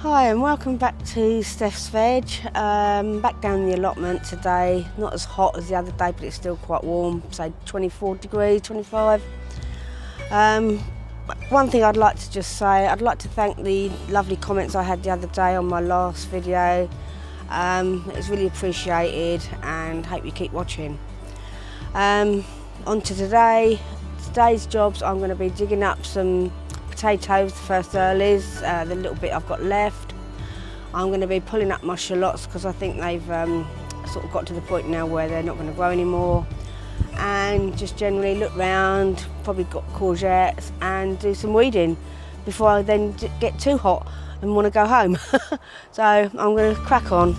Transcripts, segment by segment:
Hi and welcome back to Steph's Veg. Back down the allotment today. Not as hot as the other day, but it's still quite warm, say 24 degrees, 25. One thing I'd like to just say, I'd like to thank the lovely comments I had the other day on my last video. It's really appreciated and hope you keep watching. On to today's jobs. I'm going to be digging up some potatoes, the first earlies, the little bit I've got left. I'm going to be pulling up my shallots because I think they've sort of got to the point now where they're not going to grow anymore, and just generally look round, probably got courgettes, and do some weeding before I then get too hot and want to go home. So I'm going to crack on.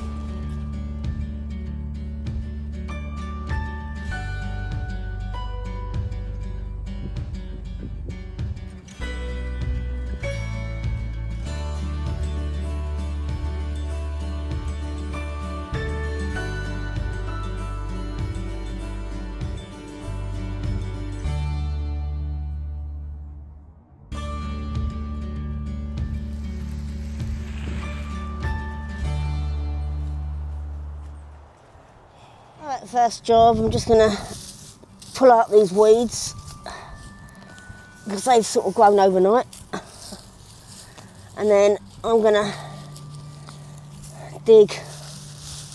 Alright, first job, I'm just going to pull out these weeds because they've sort of grown overnight, and then I'm going to dig.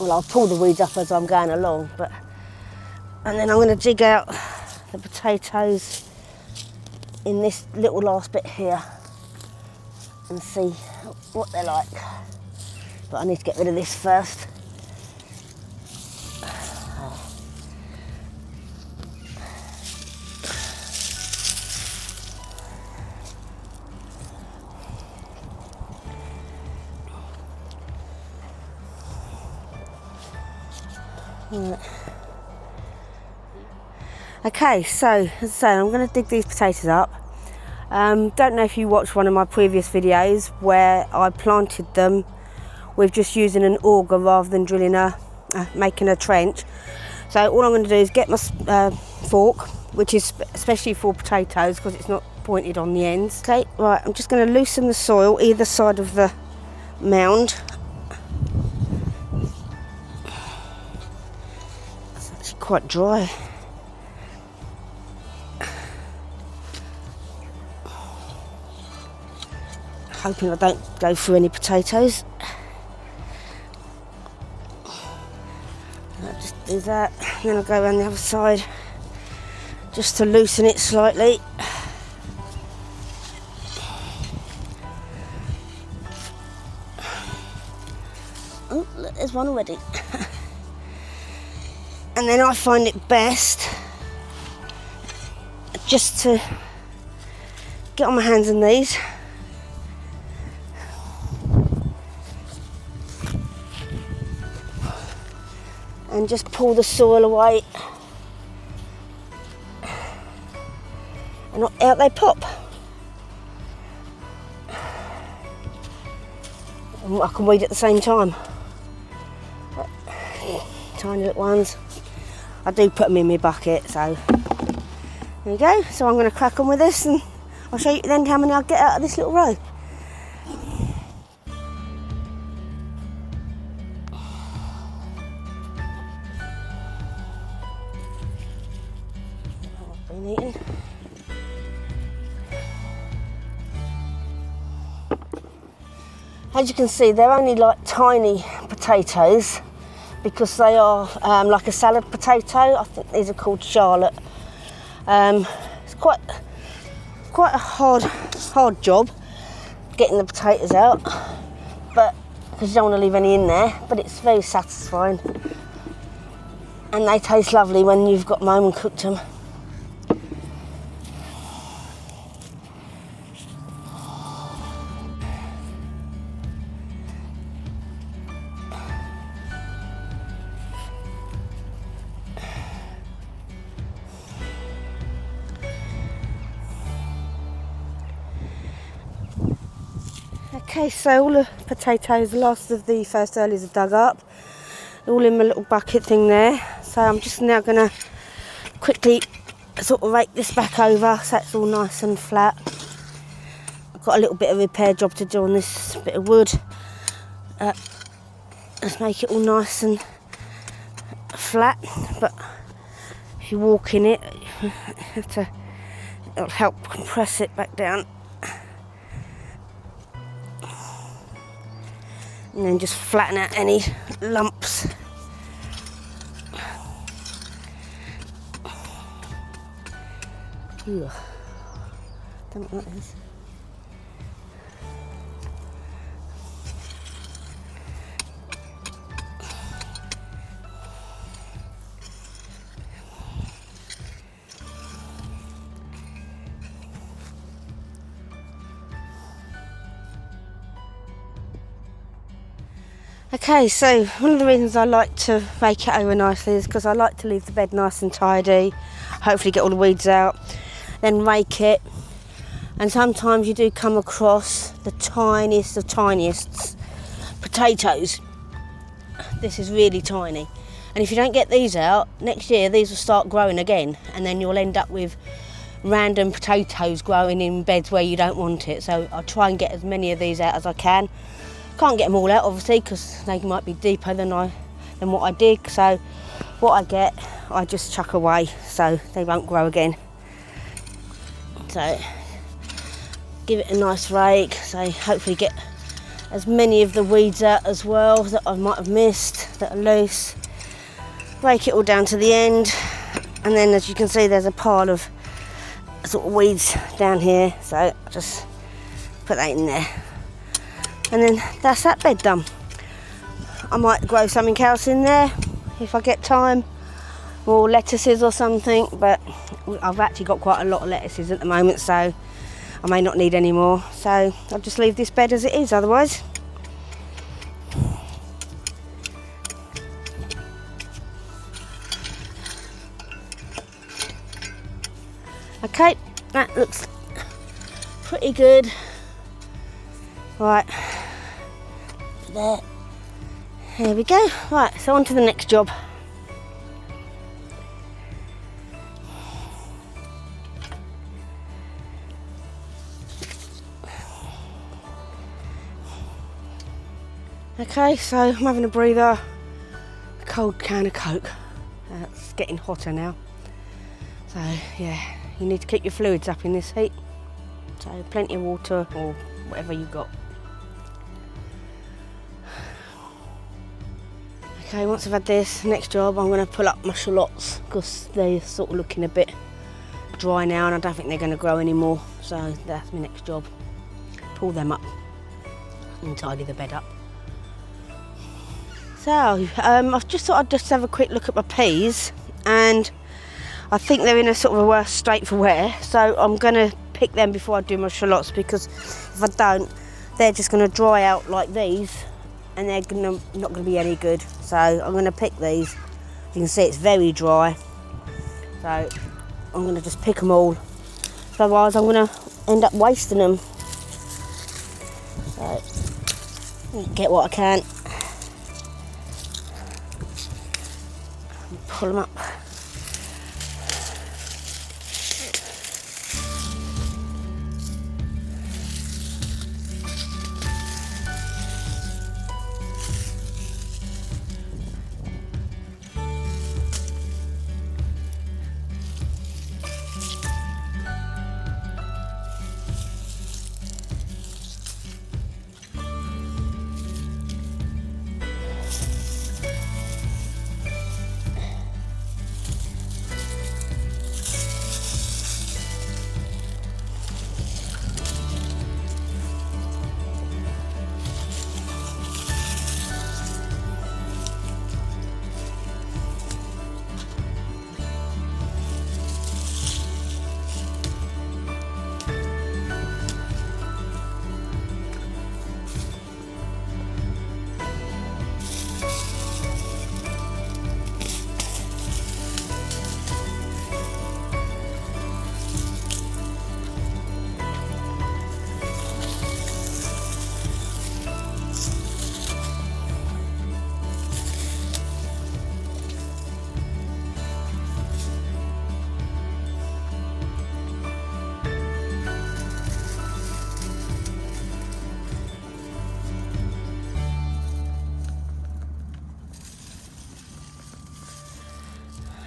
Well, I'll pull the weeds up as I'm going along, and then I'm going to dig out the potatoes in this little last bit here and see what they're like. But I need to get rid of this first. Right. Okay, so as I say, I'm going to dig these potatoes up. Don't know if you watched one of my previous videos where I planted them with just using an auger rather than drilling making a trench. So all I'm going to do is get my fork, which is especially for potatoes because it's not pointed on the ends. Okay, right, I'm just going to loosen the soil either side of the mound. It's quite dry. Hoping I don't go through any potatoes. I'll just do that, and then I'll go around the other side just to loosen it slightly. Oh, look, there's one already. And then I find it best just to get on my hands and knees and just pull the soil away, and out they pop. And I can weed at the same time. Tiny little ones. I do put them in my bucket, so there you go. So I'm going to crack on with this, and I'll show you then how many I'll get out of this little row. Been eating. As you can see, they're only like tiny potatoes because they are like a salad potato. I think these are called Shallot. It's quite a hard job getting the potatoes out, but because you don't want to leave any in there. But it's very satisfying, and they taste lovely when you've got them home and cooked them. Okay, so all the potatoes, the last of the first earlies are dug up, all in my little bucket thing there. So I'm just now going to quickly sort of rake this back over so it's all nice and flat. I've got a little bit of repair job to do on this bit of wood. Let's make it all nice and flat, but if you walk in it, you have to, it'll help compress it back down. And then just flatten out any lumps. Ugh. Don't like this. Okay, so one of the reasons I like to rake it over nicely is because I like to leave the bed nice and tidy, hopefully get all the weeds out, then rake it. And sometimes you do come across the tiniest of tiniest potatoes. This is really tiny. And if you don't get these out, next year these will start growing again, and then you'll end up with random potatoes growing in beds where you don't want it. So I'll try and get as many of these out as I can. Can't get them all out obviously because they might be deeper than what I dig, so what I get I just chuck away so they won't grow again. So give it a nice rake, so hopefully get as many of the weeds out as well that I might have missed that are loose. Rake it all down to the end, and then as you can see there's a pile of sort of weeds down here, so I'll just put that in there. And then that's that bed done. I might grow something else in there if I get time, or lettuces or something, but I've actually got quite a lot of lettuces at the moment, so I may not need any more. So I'll just leave this bed as it is otherwise. Okay, that looks pretty good. Right, there we go. Right, so on to the next job. Okay, so I'm having a breather, a cold can of Coke. It's getting hotter now. So yeah, you need to keep your fluids up in this heat. So plenty of water or whatever you've got. Okay, once I've had this, next job I'm going to pull up my shallots because they're sort of looking a bit dry now and I don't think they're going to grow anymore. So that's my next job. Pull them up and tidy the bed up. So I've just thought I'd just have a quick look at my peas, and I think they're in a sort of a worse state for wear. So I'm going to pick them before I do my shallots, because if I don't, they're just going to dry out like these and they're not going to be any good. So I'm going to pick these. You can see it's very dry, so I'm going to just pick them all, so otherwise I'm going to end up wasting them. So get what I can, pull them up.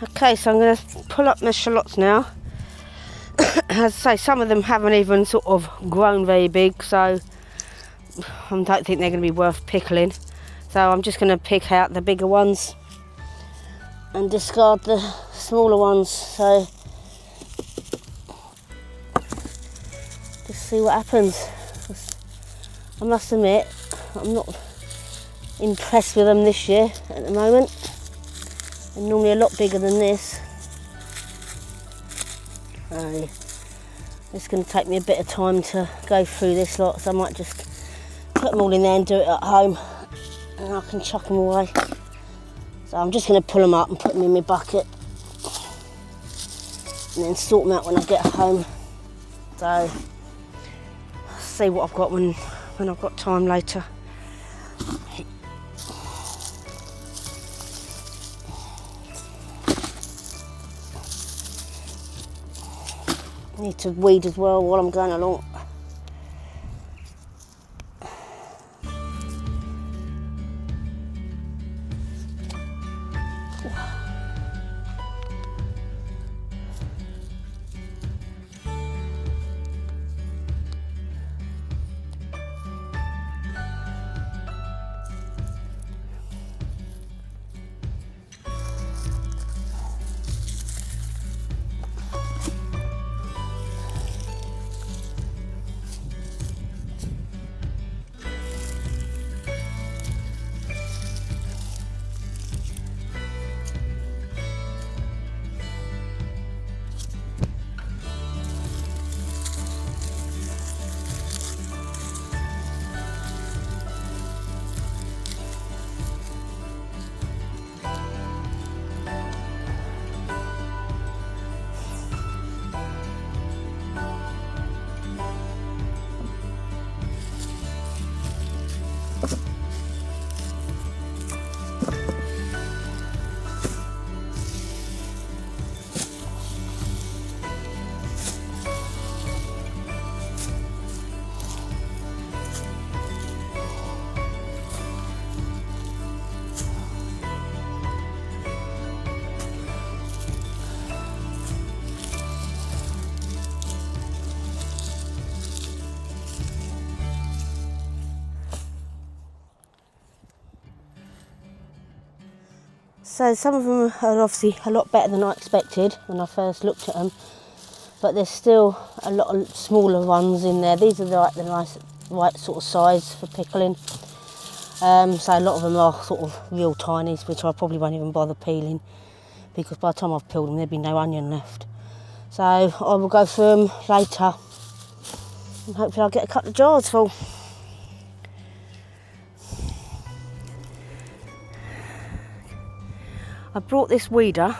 Okay, so I'm going to pull up my shallots now. As I say, some of them haven't even sort of grown very big, so I don't think they're going to be worth pickling. So I'm just going to pick out the bigger ones and discard the smaller ones. So just see what happens. I must admit, I'm not impressed with them this year at the moment. They're normally a lot bigger than this. So it's going to take me a bit of time to go through this lot, so I might just put them all in there and do it at home, and I can chuck them away. So I'm just going to pull them up and put them in my bucket and then sort them out when I get home. So I'll see what I've got when I've got time later. Need to weed as well while I'm going along. So some of them are obviously a lot better than I expected when I first looked at them, but there's still a lot of smaller ones in there. These are the nice right sort of size for pickling. So a lot of them are sort of real tinies, which I probably won't even bother peeling, because by the time I've peeled them there'll be no onion left. So I will go through them later and hopefully I'll get a couple of jars full. I brought this weeder,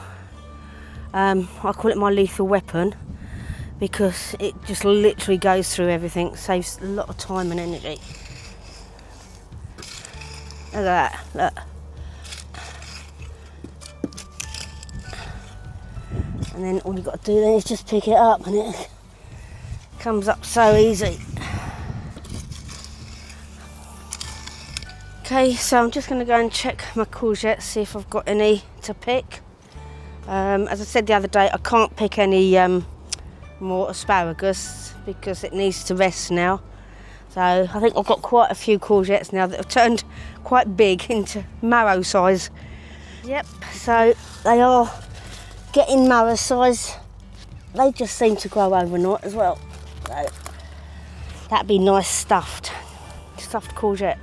I call it my lethal weapon, because it just literally goes through everything, saves a lot of time and energy. Look at that, look. And then all you've got to do then is just pick it up and it comes up so easy. Okay, so I'm just going to go and check my courgettes, see if I've got any to pick. As I said the other day, I can't pick any more asparagus because it needs to rest now. So I think I've got quite a few courgettes now that have turned quite big into marrow size. Yep, so they are getting marrow size. They just seem to grow overnight as well. So that'd be nice stuffed courgette.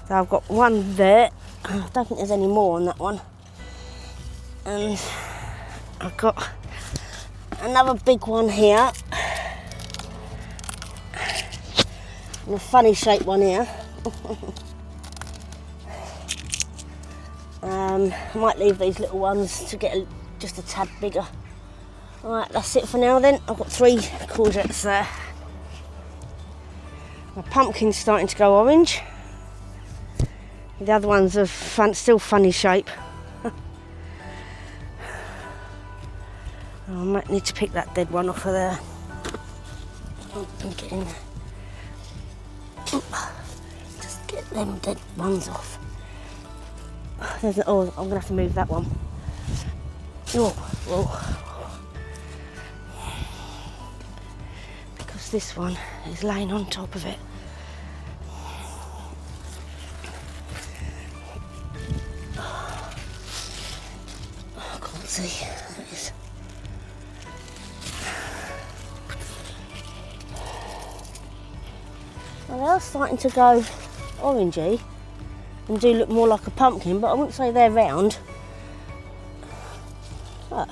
So I've got one there. I don't think there's any more on that one. And I've got another big one here. And a funny shaped one here. I might leave these little ones to get just a tad bigger. Alright, that's it for now then. I've got 3 courgettes there. My pumpkin's starting to go orange. The other ones are still funny shape. I might need to pick that dead one off of there. Just get them dead ones off. I'm going to have to move that one. Oh, whoa. Because this one is laying on top of it. I can't see. There it is. Well, they're starting to go orangey and do look more like a pumpkin, but I wouldn't say they're round. But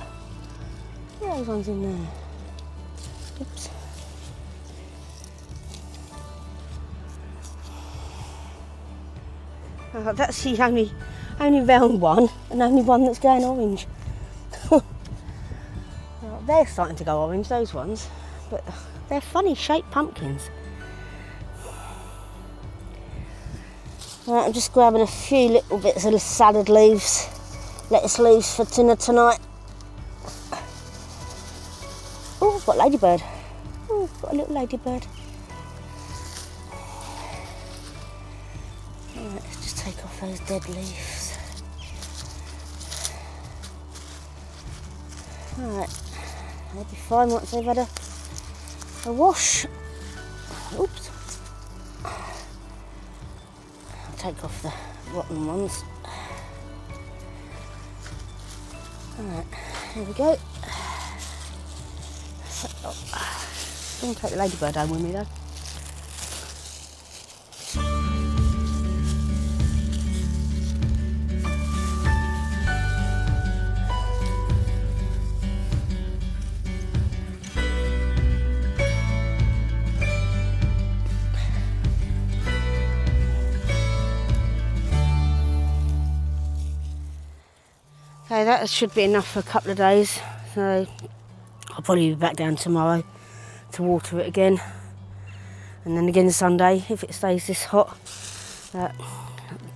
what are those ones in there? Oops. Oh, that's the only round one and only one that's going orange. Well, they're starting to go orange, those ones, but they're funny shaped pumpkins. Right, I'm just grabbing a few little bits of salad leaves, lettuce leaves for dinner tonight. Oh, I've got a ladybird. Oh, I've got a little ladybird. Right, let's just take off those dead leaves. Right, they'll be fine once they've had a wash. Oops. Take off the rotten ones. Alright, here we go. I'm going to take the ladybird home with me though. Okay, that should be enough for a couple of days, so I'll probably be back down tomorrow to water it again, and then again Sunday if it stays this hot.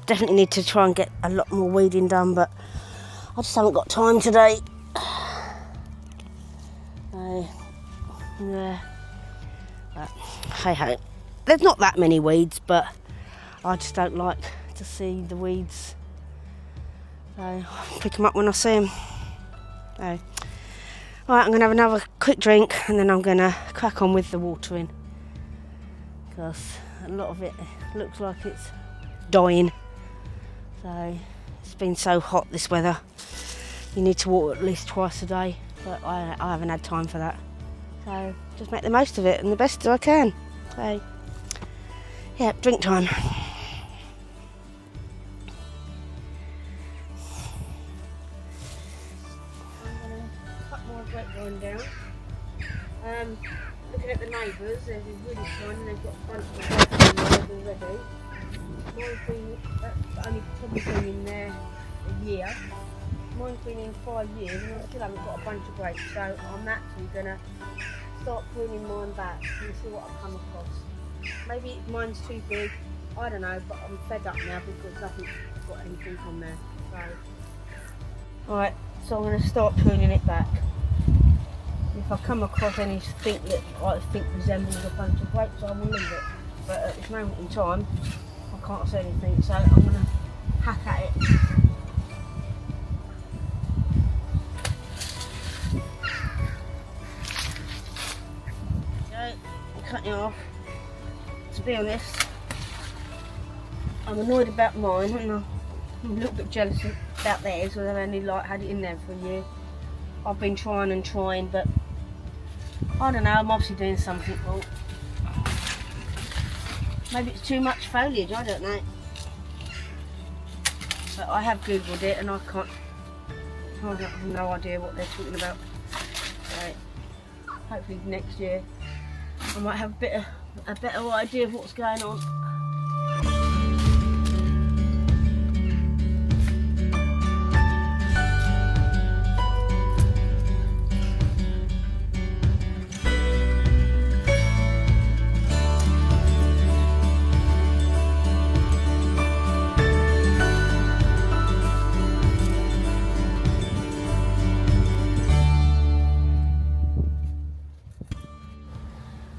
Definitely need to try and get a lot more weeding done, but I just haven't got time today. Yeah, but hey ho, there's not that many weeds, but I just don't like to see the weeds. So I'll pick them up when I see them. So, right, I'm going to have another quick drink and then I'm going to crack on with the watering, because a lot of it looks like it's dying. So it's been so hot this weather, you need to water at least twice a day, but I haven't had time for that. So just make the most of it and the best I can. So yeah, drink time. Grapevine down. Looking at the neighbours, they're really fine. They've got a bunch of grapevine already. Mine's been only probably been in there a year. Mine's been in 5 years and I still haven't got a bunch of grapes. So I'm actually going to start pruning mine back and see what I come across. Maybe mine's too big, I don't know, but I'm fed up now because nothing's got anything on there. So, alright, so I'm going to start pruning it back. If I come across anything that I think resembles a bunch of grapes, I will leave it. But at this moment in time, I can't see anything, so I'm going to hack at it. Okay, I'm cutting it off. To be honest, I'm annoyed about mine, and I'm a little bit jealous about theirs, because I've only had it in there for a year. I've been trying and trying, but I don't know, I'm obviously doing something wrong. Maybe it's too much foliage, I don't know. But I have googled it and I have no idea what they're talking about. So hopefully next year I might have a better idea of what's going on.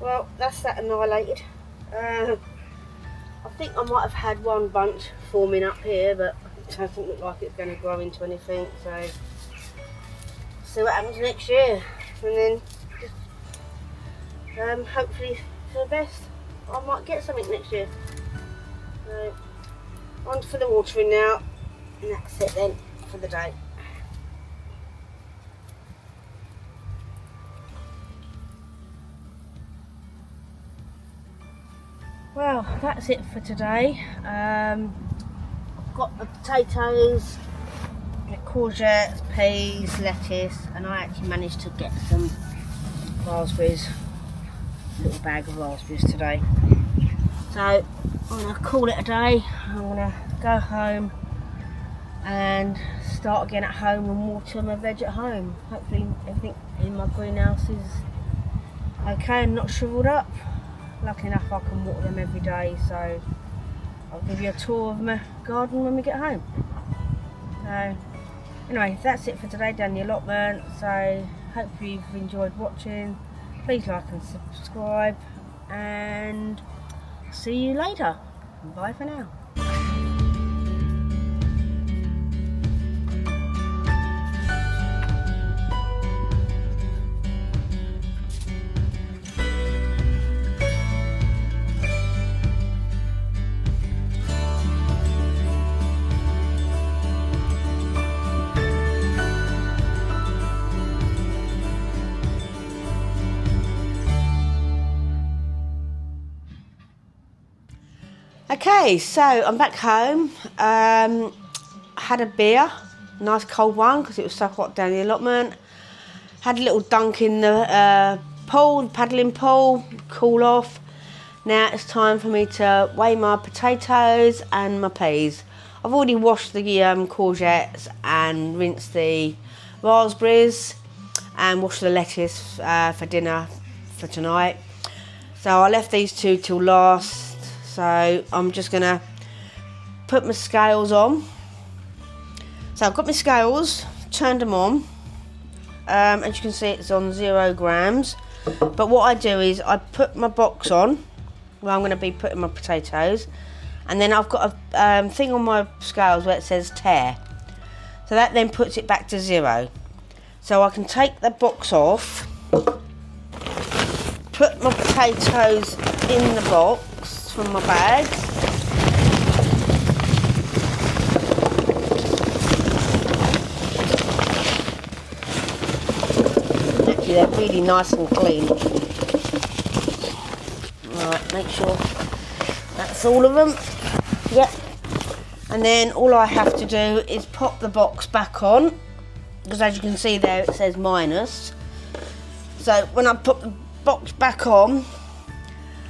Well, that's that annihilated. I think I might have had one bunch forming up here, but it doesn't look like it's going to grow into anything. So see what happens next year, and then hopefully for the best, I might get something next year. So on for the watering now, and that's it then for the day. Well, that's it for today. I've got the potatoes, the courgettes, peas, lettuce, and I actually managed to get some raspberries, a little bag of raspberries today. So I'm going to call it a day. I'm going to go home and start again at home and water my veg at home. Hopefully everything in my greenhouse is okay and not shriveled up. Lucky enough I can water them every day, so I'll give you a tour of my garden when we get home. So anyway, that's it for today down the allotment. So hope you've enjoyed watching. Please like and subscribe, and see you later. Bye for now. Okay, so I'm back home. Had a beer, nice cold one because it was so hot down the allotment. Had a little dunk in the pool, paddling pool, cool off. Now it's time for me to weigh my potatoes and my peas. I've already washed the courgettes and rinsed the raspberries and washed the lettuce for dinner for tonight. So I left these two till last. So I'm just going to put my scales on. So I've got my scales, turned them on. As you can see, it's on 0 grams. But what I do is I put my box on where I'm going to be putting my potatoes. And then I've got a thing on my scales where it says tear. So that then puts it back to 0. So I can take the box off, put my potatoes in the box from my bag, actually they're really nice and clean. Right, make sure that's all of them. Yep. And then all I have to do is pop the box back on, because as you can see there it says minus. So when I put the box back on,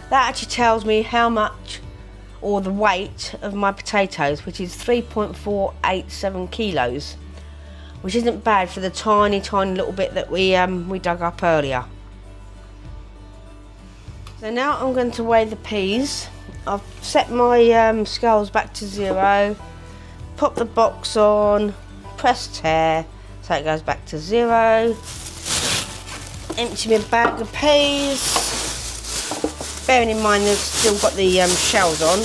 that actually tells me how much, or the weight of my potatoes, which is 3.487 kilos, which isn't bad for the tiny little bit that we dug up earlier. So now I'm going to weigh the peas. I've set my scales back to 0, pop the box on, press tear, so it goes back to 0. Empty my bag of peas. Bearing in mind they've still got the shells on,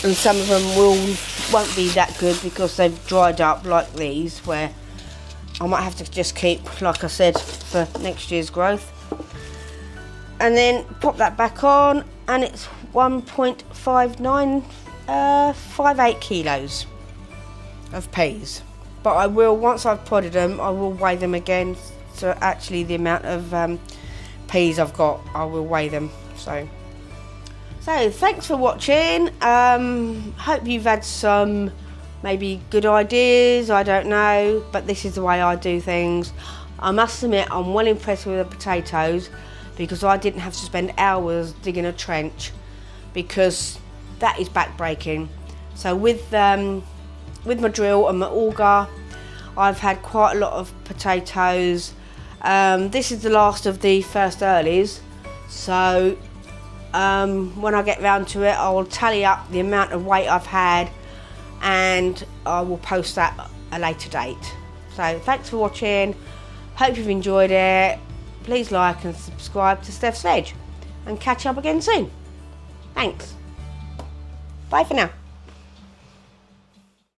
and some of them won't be that good because they've dried up like these, where I might have to just keep, like I said, for next year's growth. And then pop that back on, and it's 1.5958 kilos of peas. But I will, once I've potted them, I will weigh them again. So actually the amount of peas I've got, I will weigh them. So thanks for watching. Hope you've had some maybe good ideas, I don't know, but this is the way I do things. I must admit I'm well impressed with the potatoes, because I didn't have to spend hours digging a trench, because that is back-breaking. So with my drill and my auger, I've had quite a lot of potatoes. This is the last of the first earlies, so when I get round to it, I will tally up the amount of weight I've had, and I will post that at a later date. So thanks for watching, hope you've enjoyed it. Please like and subscribe to Steph's Veg, and catch up again soon. Thanks, bye for now.